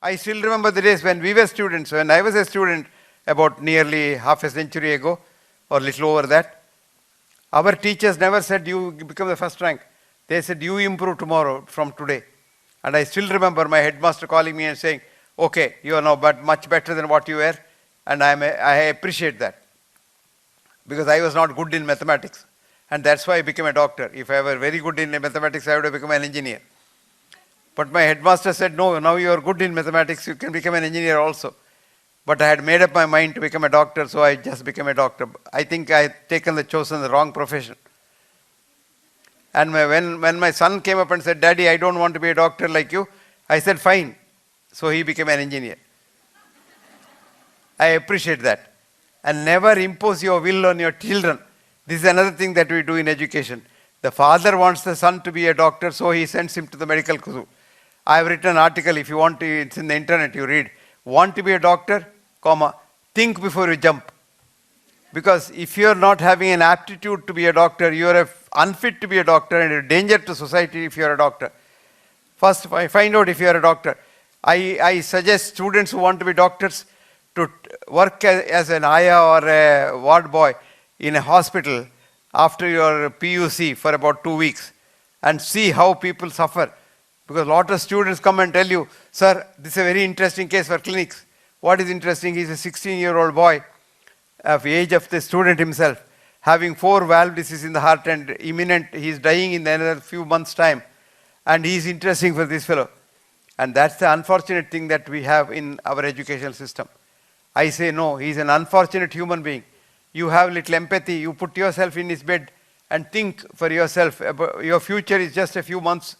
I still remember the days when we were students, when I was a student about nearly half a century ago, or little over that. Our teachers never said you become the first rank. They said you improve tomorrow from today. And I still remember my headmaster calling me and saying, okay, you are now much better than what you were, and I appreciate that. Because I was not good in mathematics. And that's why I became a doctor. If I were very good in mathematics, I would have become an engineer. But my headmaster said, no, now you are good in mathematics, you can become an engineer also. But I had made up my mind to become a doctor, so I just became a doctor. I think I had chosen the wrong profession. And when my son came up and said, Daddy, I don't want to be a doctor like you, I said, fine. So he became an engineer. I appreciate that. And never impose your will on your children. This is another thing that we do in education. The father wants the son to be a doctor, so he sends him to the medical school. I have written an article, if you want to, it's in the internet, you read. Want to be a doctor, comma, think before you jump. Because if you are not having an aptitude to be a doctor, you are unfit to be a doctor and a danger to society if you are a doctor. First, find out if you are a doctor. I suggest students who want to be doctors to work as an ayah or a ward boy in a hospital after your PUC for about 2 weeks and see how people suffer. Because a lot of students come and tell you, sir, this is a very interesting case for clinics. What is interesting? He's a 16-year-old boy of the age of the student himself, having 4 valve disease in the heart and imminent, he's dying in another few months' time. And he's interesting for this fellow. And that's the unfortunate thing that we have in our educational system. I say no, he's an unfortunate human being. You have little empathy, you put yourself in his bed and think for yourself. Your future is just a few months.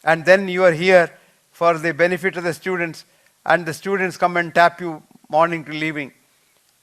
And then you are here for the benefit of the students, and the students come and tap you morning to leaving.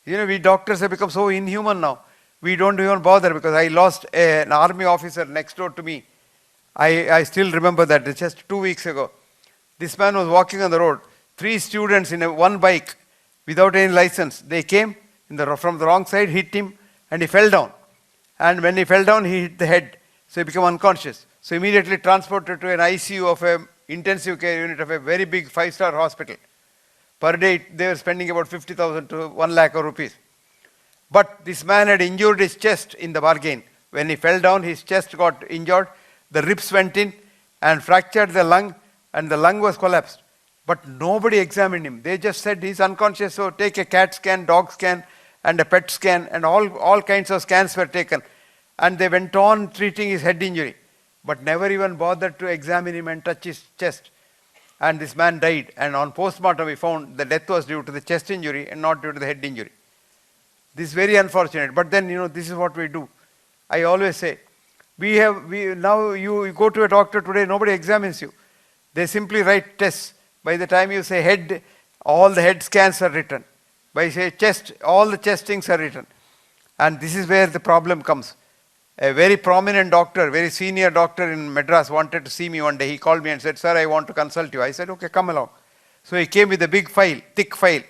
You know, we doctors have become so inhuman now. We don't even bother, because I lost an army officer next door to me. I still remember that, just 2 weeks ago. This man was walking on the road. 3 students in one bike without any license. They came from the wrong side, hit him, and he fell down. And when he fell down, he hit the head. So he became unconscious. So immediately transported to an ICU of an intensive care unit of a very big 5-star hospital. Per day, they were spending about 50,000 to 1 lakh of rupees. But this man had injured his chest in the bargain. When he fell down, his chest got injured. The ribs went in and fractured the lung, and the lung was collapsed. But nobody examined him. They just said he's unconscious, so take a CAT scan, dog scan, and a PET scan, and all kinds of scans were taken. And they went on treating his head injury, but never even bothered to examine him and touch his chest. And this man died. And on postmortem, we found the death was due to the chest injury and not due to the head injury. This is very unfortunate. But then, this is what we do. I always say, now you go to a doctor today, nobody examines you. They simply write tests. By the time you say head, all the head scans are written. By say chest, all the chest things are written. And this is where the problem comes. A very prominent doctor, very senior doctor in Madras wanted to see me one day. He called me and said, sir, I want to consult you. I said, okay, come along. So he came with a big file, thick file.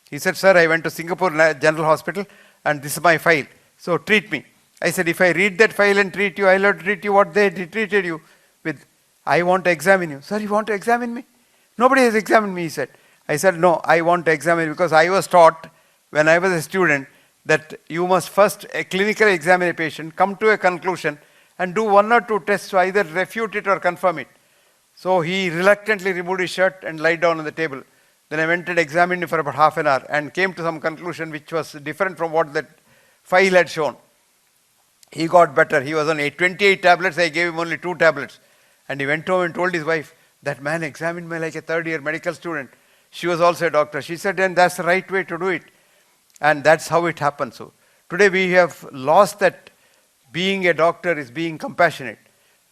He said, sir, I went to Singapore General Hospital and this is my file. So treat me. I said, if I read that file and treat you, I'll have to treat you what they treated you with. I want to examine you. Sir, you want to examine me? Nobody has examined me, he said. I said, no, I want to examine you, because I was taught when I was a student that you must first clinically examine a patient, come to a conclusion, and do 1 or 2 tests to either refute it or confirm it. So he reluctantly removed his shirt and lied down on the table. Then I went and examined him for about half an hour and came to some conclusion which was different from what that file had shown. He got better. He was on 28 tablets. I gave him only 2 tablets. And he went home and told his wife, that man examined me like a 3rd-year medical student. She was also a doctor. She said, and that's the right way to do it. And that's how it happens. So today we have lost that being a doctor is being compassionate.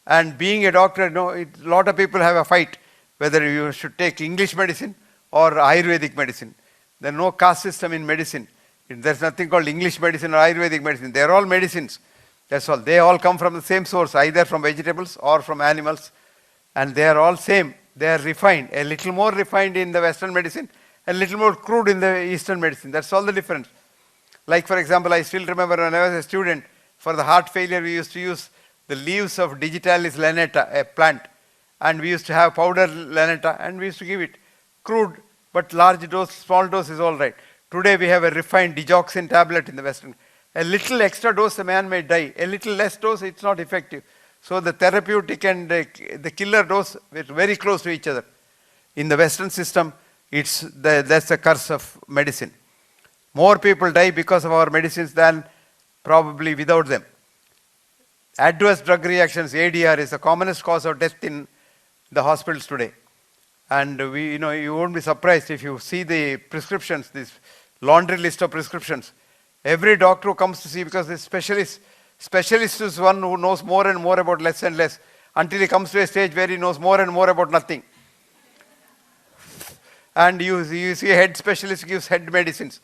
And being a doctor, a lot of people have a fight whether you should take English medicine or Ayurvedic medicine. There's no caste system in medicine. There's nothing called English medicine or Ayurvedic medicine. They're all medicines. That's all. They all come from the same source, either from vegetables or from animals. And they are all same. They are refined, a little more refined in the Western medicine, a little more crude in the Eastern medicine. That's all the difference. Like, for example, I still remember when I was a student, for the heart failure, we used to use the leaves of Digitalis lanata, a plant. And we used to have powder lanata, and we used to give it. crude, but large dose, small dose is all right. Today we have a refined digoxin tablet in the Western. A little extra dose, a man may die. A little less dose, it's not effective. So the therapeutic and the killer dose are very close to each other. In the Western system, that's the curse of medicine. More people die because of our medicines than probably without them. Adverse drug reactions, ADR, is the commonest cause of death in the hospitals today. And you won't be surprised if you see the prescriptions, this laundry list of prescriptions. Every doctor who comes to see, because the specialist is one who knows more and more about less and less, until he comes to a stage where he knows more and more about nothing. And you see a head specialist gives head medicines.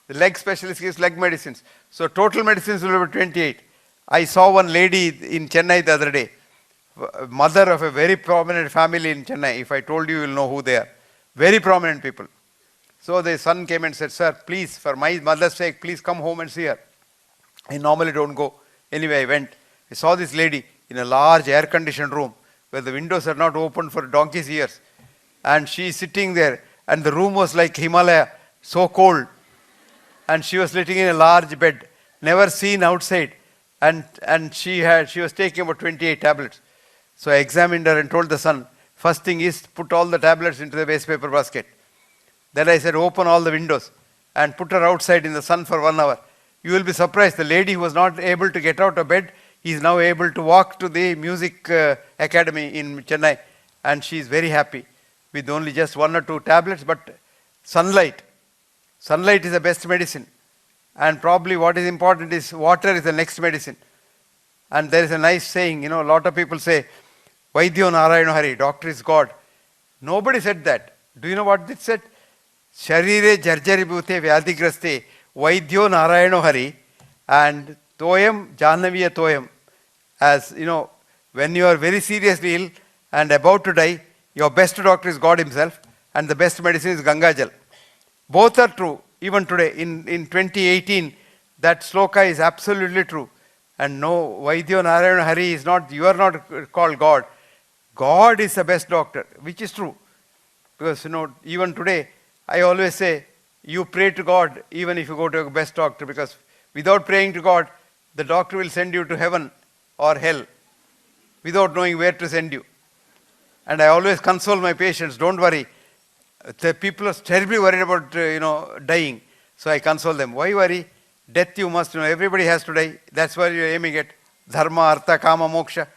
The leg specialist gives leg medicines. So total medicines will be 28. I saw one lady in Chennai the other day, mother of a very prominent family in Chennai. If I told you, you'll know who they are. Very prominent people. So the son came and said, "Sir, please, for my mother's sake, please come home and see her." I normally don't go. Anyway, I went. I saw this lady in a large air-conditioned room where the windows are not opened for donkey's years. And she is sitting there, and the room was like Himalaya, so cold. And she was sitting in a large bed, never seen outside. And she was taking about 28 tablets. So I examined her and told the son, first thing is put all the tablets into the waste paper basket. Then I said, open all the windows and put her outside in the sun for 1 hour. You will be surprised, the lady who was not able to get out of bed is now able to walk to the music academy in Chennai, and she is very happy with only just 1 or 2 tablets. But sunlight is the best medicine. And probably what is important is water is the next medicine. And there is a nice saying, a lot of people say, Vaidyo Narayana Hari, doctor is God. Nobody said that. Do you know what it said? Sharire jarjari bhute vyadhigraste, Vaidyo Narayana Hari, and Toyam Jahnaviya Toyam. As when you are very seriously ill and about to die, your best doctor is God himself, and the best medicine is Ganga Jal. Both are true. Even today, in 2018, that sloka is absolutely true. And no, Vaidyo Narayana Hari is not, you are not called God. God is the best doctor, which is true. Because, even today, I always say, you pray to God even if you go to a best doctor, because without praying to God, the doctor will send you to heaven or hell without knowing where to send you. And I always console my patients, don't worry. The people are terribly worried about, dying. So I console them. Why worry? Death you must know. Everybody has to die. That's where you're aiming at. Dharma, Artha, Kama, Moksha.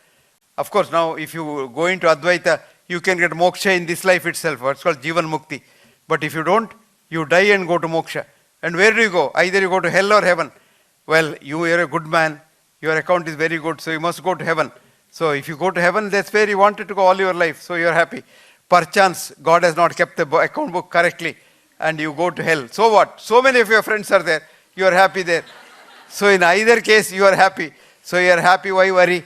Of course, now if you go into Advaita, you can get moksha in this life itself. What's called Jivan Mukti. But if you don't, you die and go to moksha. And where do you go? Either you go to hell or heaven. Well, you are a good man. Your account is very good. So you must go to heaven. So if you go to heaven, that's where you wanted to go all your life. So you're happy. Perchance, God has not kept the account book correctly and you go to hell. So what? So many of your friends are there. You are happy there. So in either case, you are happy. So you are happy, why worry?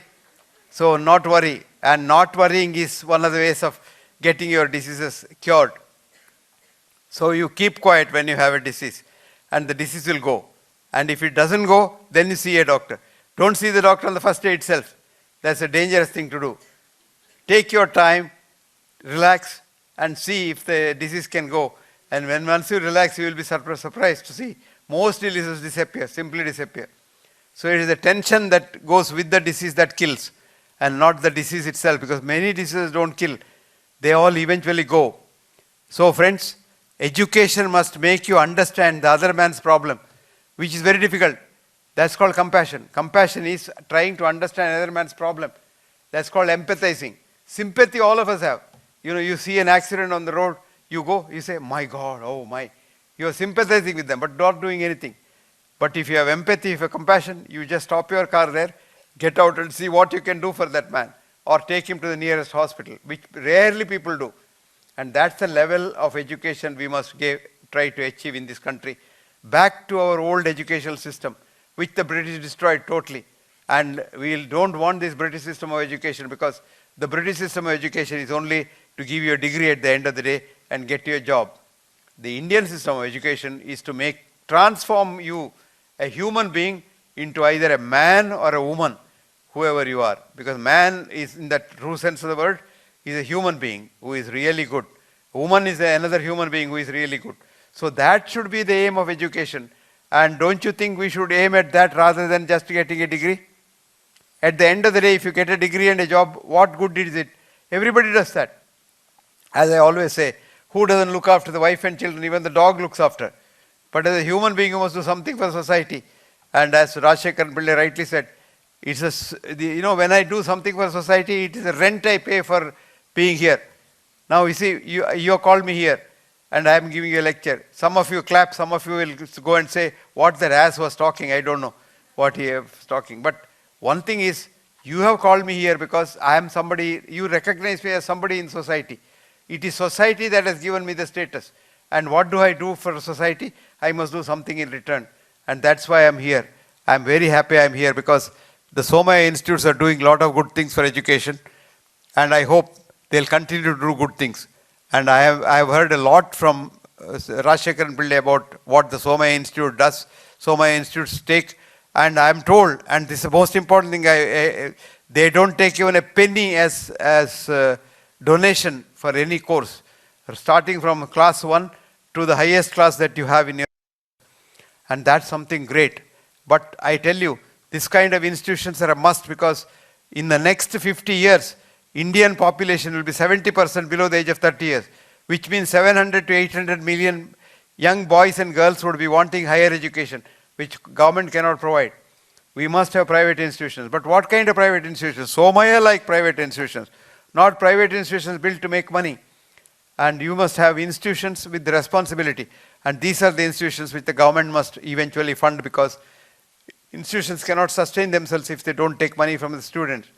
So not worry. And not worrying is one of the ways of getting your diseases cured. So you keep quiet when you have a disease and the disease will go. And if it doesn't go, then you see a doctor. Don't see the doctor on the first day itself. That's a dangerous thing to do. Take your time. Relax and see if the disease can go. And once you relax, you will be surprised to see most diseases disappear, simply disappear. So it is the tension that goes with the disease that kills, and not the disease itself, because many diseases don't kill. They all eventually go. So friends, education must make you understand the other man's problem, which is very difficult. That's called compassion. Compassion is trying to understand another man's problem. That's called empathizing. Sympathy all of us have. You see an accident on the road, you go, you say, my God, oh my. You are sympathizing with them, but not doing anything. But if you have empathy, if you have compassion, you just stop your car there, get out and see what you can do for that man, or take him to the nearest hospital, which rarely people do. And that's the level of education we must try to achieve in this country. Back to our old educational system, which the British destroyed totally. And we don't want this British system of education, because the British system of education is only to give you a degree at the end of the day and get you a job. The Indian system of education is to transform you, a human being, into either a man or a woman, whoever you are. Because man is, in that true sense of the word, is a human being who is really good. Woman is another human being who is really good. So that should be the aim of education. And don't you think we should aim at that rather than just getting a degree? At the end of the day, if you get a degree and a job, what good is it? Everybody does that. As I always say, who doesn't look after the wife and children? Even the dog looks after. But as a human being, you must do something for society. And as Rajshekhar Pillai rightly said, it's when I do something for society, it is a rent I pay for being here. Now you see, you have called me here and I am giving you a lecture. Some of you clap, some of you will go and say, what that ass was talking, I don't know what he was talking. But one thing is, you have called me here because I am somebody, you recognize me as somebody in society. It is society that has given me the status. And what do I do for society? I must do something in return. And that's why I am here. I am very happy I am here because the Somaya institutes are doing a lot of good things for education. And I hope they'll continue to do good things. And I have heard a lot from Rajshekhar Pillai about what the Somaya Institute does. Somaya Institutes take, and I am told, and this is the most important thing, they don't take even a penny as donation for any course, starting from class 1 to the highest class that you have in your. And that's something great. But I tell you, this kind of institutions are a must because in the next 50 years, Indian population will be 70% below the age of 30 years, which means 700 to 800 million young boys and girls would be wanting higher education, which government cannot provide. We must have private institutions. But what kind of private institutions? Somaya like private institutions, not private institutions built to make money. And you must have institutions with the responsibility. And these are the institutions which the government must eventually fund because institutions cannot sustain themselves if they don't take money from the students.